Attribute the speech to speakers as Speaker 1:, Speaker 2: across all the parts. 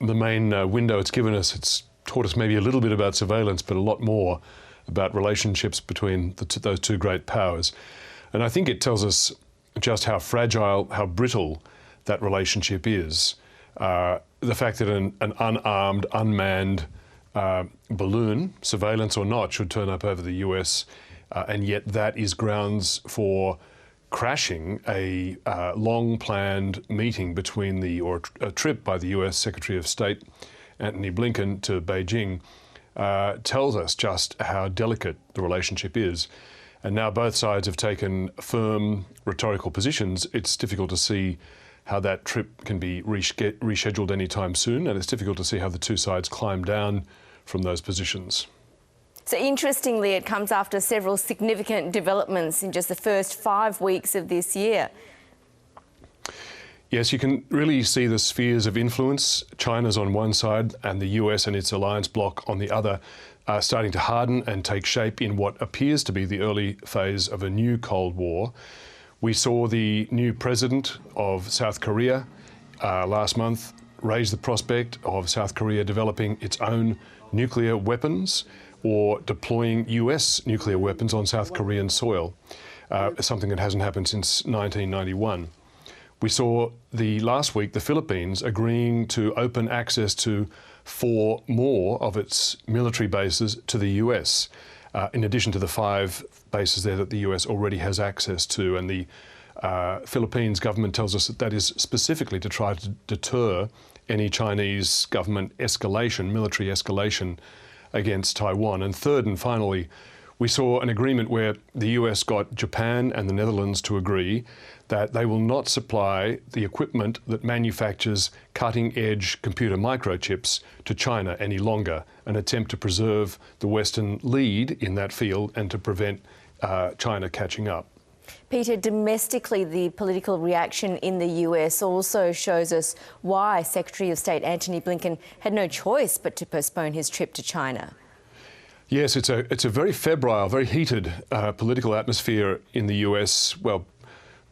Speaker 1: the main window it's given us. It's taught us maybe a little bit about surveillance, but a lot more about relationships between those two great powers. And I think it tells us just how fragile, how brittle that relationship is. The fact that an unarmed, unmanned balloon, surveillance or not, should turn up over the US, and yet that is grounds for crashing a long-planned meeting between or a trip by the US Secretary of State Antony Blinken to Beijing, tells us just how delicate the relationship is. And now both sides have taken firm rhetorical positions. It's difficult to see how that trip can be rescheduled anytime soon, and it's difficult to see how the two sides climb down from those positions.
Speaker 2: So interestingly, it comes after several significant developments in just the first 5 weeks of this year.
Speaker 1: Yes, you can really see the spheres of influence. China's on one side and the US and its alliance bloc on the other are starting to harden and take shape in what appears to be the early phase of a new Cold War. We saw the new president of South Korea last month raise the prospect of South Korea developing its own nuclear weapons or deploying US nuclear weapons on South Korean soil, something that hasn't happened since 1991. We saw last week the Philippines agreeing to open access to 4 more of its military bases to the US, in addition to the 5 bases there that the US already has access to. And the Philippines government tells us that that is specifically to try to deter any Chinese government escalation, military escalation against Taiwan. And third and finally, we saw an agreement where the US got Japan and the Netherlands to agree that they will not supply the equipment that manufactures cutting-edge computer microchips to China any longer, an attempt to preserve the Western lead in that field and to prevent China catching up.
Speaker 2: Peter, domestically, the political reaction in the US also shows us why Secretary of State Antony Blinken had no choice but to postpone his trip to China.
Speaker 1: Yes, it's a very febrile, very heated political atmosphere in the US, well,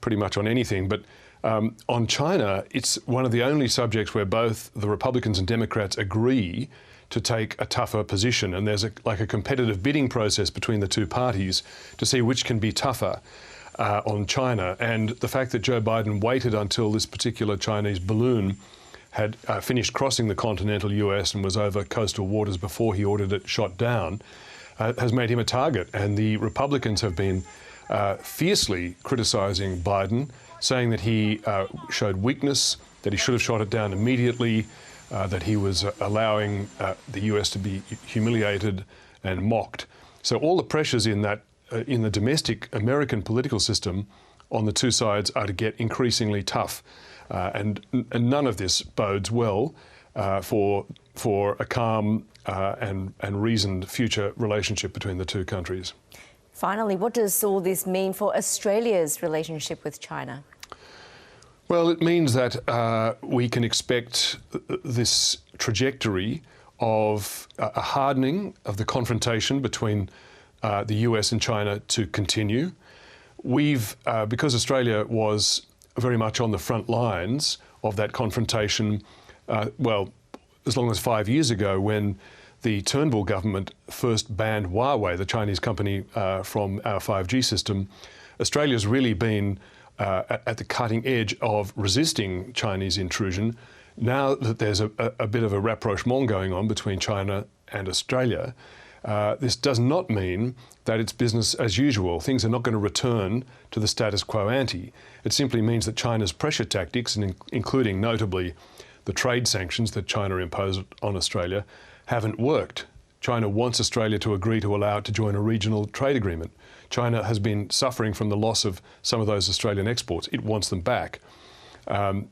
Speaker 1: pretty much on anything. But on China, it's one of the only subjects where both the Republicans and Democrats agree to take a tougher position. And there's like a competitive bidding process between the two parties to see which can be tougher on China. And the fact that Joe Biden waited until this particular Chinese balloon had finished crossing the continental US and was over coastal waters before he ordered it shot down has made him a target. And the Republicans have been fiercely criticising Biden, saying that he showed weakness, that he should have shot it down immediately, that he was allowing the US to be humiliated and mocked. So all the pressures in the domestic American political system on the two sides are to get increasingly tough. And none of this bodes well for a calm and reasoned future relationship between the two countries.
Speaker 2: Finally, what does all this mean for Australia's relationship with China?
Speaker 1: Well, it means that we can expect this trajectory of a hardening of the confrontation between the US and China to continue. Because Australia was very much on the front lines of that confrontation, well, as long as 5 years ago when the Turnbull government first banned Huawei, the Chinese company, from our 5G system, Australia's really been at the cutting edge of resisting Chinese intrusion. Now that there's a bit of a rapprochement going on between China and Australia, this does not mean that it's business as usual. Things are not going to return to the status quo ante. It simply means that China's pressure tactics, including notably the trade sanctions that China imposed on Australia, haven't worked. China wants Australia to agree to allow it to join a regional trade agreement. China has been suffering from the loss of some of those Australian exports. It wants them back.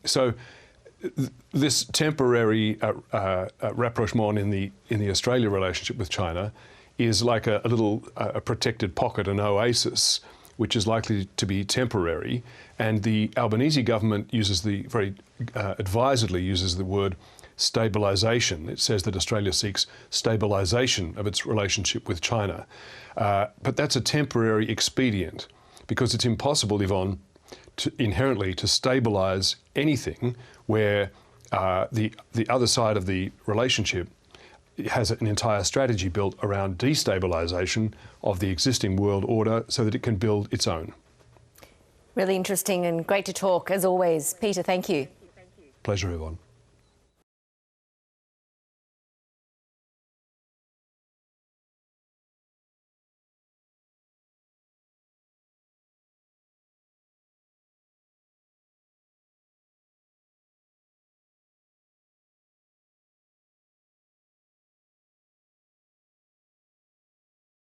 Speaker 1: So this temporary rapprochement in the Australia relationship with China is like a little protected pocket, an oasis, which is likely to be temporary. And the Albanese government very advisedly uses the word stabilisation. It says that Australia seeks stabilisation of its relationship with China. But that's a temporary expedient because it's impossible, Yvonne, inherently to stabilise anything where the other side of the relationship has an entire strategy built around destabilisation of the existing world order so that it can build its own.
Speaker 2: Really interesting and great to talk, as always. Peter, thank you.
Speaker 1: Pleasure, Yvonne.